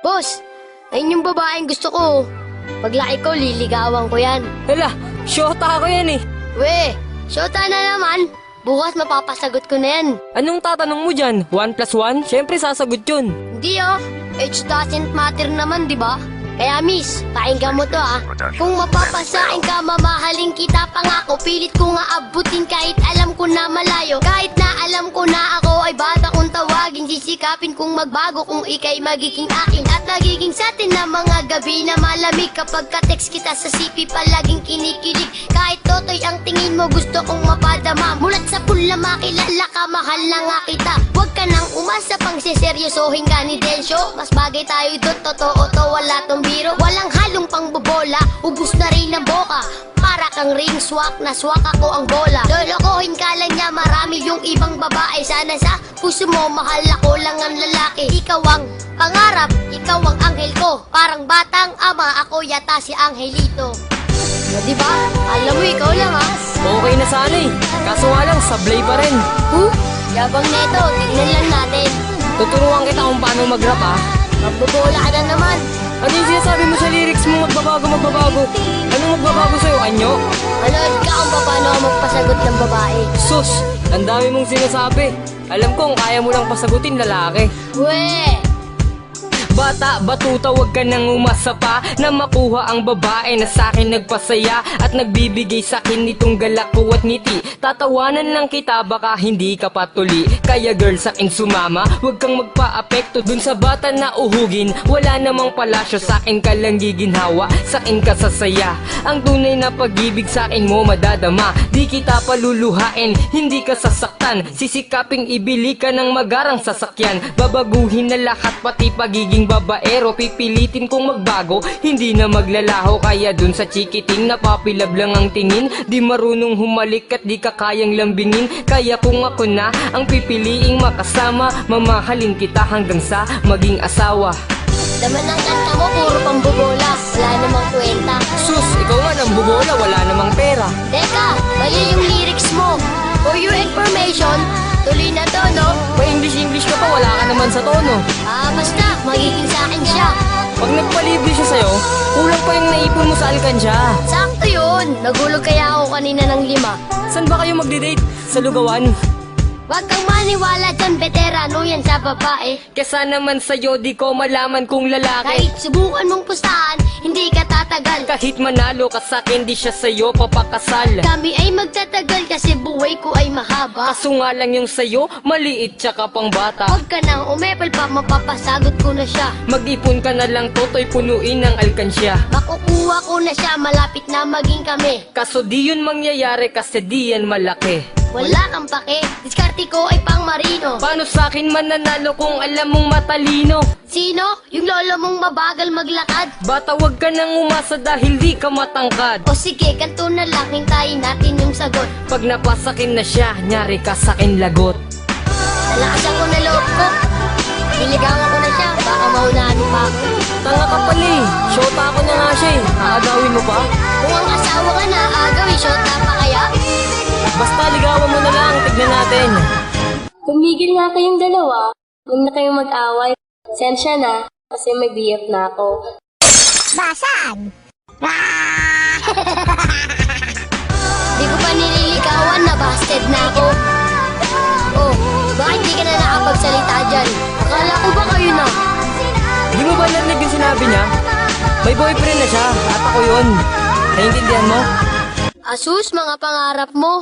Boss, ayun yung babaeng gusto ko. Paglaki ko, liligawan ko yan. Hala, syota ako yan eh. We, syota na naman. Bukas mapapasagot ko na yan. Anong tatanong mo dyan? 1 plus 1? Siyempre sasagot yun. Hindi oh, age doesn't matter naman, di ba? Kaya miss, pakinggan mo to ah. Kung mapapasain ka, mamahalin kita pangako. Pilit ko nga abutin kahit alam ko na malayo. Kahit na alam ko na ako ay bata kung tawagin. Sisikapin kung magbago kung ikay magiging akin. At nagiging sa atin na mga gabi na malamig. Kapag ka-text kita sa CP palaging kinikilig. Kahit totoy ang tingin mo gusto kong mapadama. Mulat sa pula makilala ka, mahal na nga kita. Huwag ka nang umasa pang siseryosohin ka ni Densyo. Mas bagay tayo doon, totoo to, wala tong biro. Walang halong pangbobola, ubus na rin ang boka. Para kang ring swak, na swak ako ang bola. Lolokohin ka lang niya, marami yung ibang babae. Sana sa puso mo, mahal ako lang ang lalaki. Ikaw ang pangarap, ikaw ang anghel ko. Parang batang ama, ako yata si Angelito. O diba? Alam mo, ikaw lang ha. Okay na sana eh. Kaso nga lang, sablay pa rin. Yabang neto, tignan lang natin. Tuturuan kita kung paano mag-rap ah. Magbobola ka na naman. Ano yung sinasabi mo sa lyrics mo? Magbabago. Anong magbabago sa'yo, anyo? Manood ka kung paano ako magpasagot ng babae. Sus, ang dami mong sinasabi. Alam kong kaya mo lang pasagutin lalaki. We! Bata, batuta, wag ka nang umasa pa na makuha ang babae na sa'kin nagpasaya at nagbibigay sa'kin nitong galak ko at ngiti. Tatawanan lang kita, baka hindi ka patuli. Kaya girl, sa'kin sumama, wag kang magpa-apekto dun sa bata na uhugin. Wala namang palasyo, sa'kin ka lang giginhawa, sa'kin ka sasaya. Ang tunay na pag-ibig sa'kin mo madadama. Di kita paluluhain, hindi ka sasaktan. Sisikaping ibili ka ng magarang sasakyan. Babaguhin na lahat, pati pagiging babaero. Pipilitin kong magbago, hindi na maglalaho. Kaya dun sa chikiting napapilab lang ang tingin. Di marunong humalik at di ka kayang lambingin. Kaya kung ako na ang pipiliing makasama, mamahalin kita hanggang sa maging asawa. Laman ng kanta mo, puro pambobola. Wala namang kwenta. Sus, ikaw nga nang bubola, wala namang pera. Teka, mali yung lyrics mo. For your information, tuloy na to, no? Pa-English ka pa, wala ka naman sa tono. Basta, magiging sa akin siya. Pag nagpalibre siya sa'yo, kulang pa yung naipon mo sa alkansya. Sakto yun. Nagulog kaya ako kanina ng 5. Saan ba kayo magde-date? Sa lugawan? Wag kang maniwala dyan, veterano yan sa babae. Kesa naman sa'yo, di ko malaman kung lalaki. Kahit subukan mong pustahan, hindi ka tatagal. Kahit manalo ka sa'kin, di siya sa'yo papakasal. Kami ay magtatagal kasi buhay ko ay mahaba. Kaso nga lang yung sa'yo, maliit tsaka pang bata. Huwag ka nang umepal pa, mapapasagot ko na siya. Mag-ipon ka na lang, toto'y punuin ng alkansya. Makukuha ko na siya, malapit na maging kami. Kaso di yun mangyayari kasi di yan malaki. Wala kang pake, diskarte ko ay pang marino. Paano sa'kin mananalo kung alam mong matalino? Sino? Yung lolo mong mabagal maglakad? Bata, wag ka nang umasa dahil di ka matangkad. O sige, kanto na lang, hintayin natin yung sagot. Pag napasakin na siya, nyari ka sa'kin lagot. Nalakasan ko na loob ko. Niligawan ko na siya, baka maunahan mo pa ako. Tanga ka pala eh, shota ako na nga siya eh. Aagawin mo pa? Kung ang asawa ka na, agawin, shota pa kaya? Basta ligawan mo na lang, tignan natin. Tumigil nga kayong dalawa. Huwag na kayong mag-away. Sensya na, kasi may BF na ako. Di ko pa nililigawan, nabasted na ako. Oh, bakit di ka na nakapagsalita dyan? Akala ko ba kayo na? Di mo ba narinig yung sinabi niya? May boyfriend na siya, at ako yun. Naiintindihan mo? Asus, mga pangarap mo.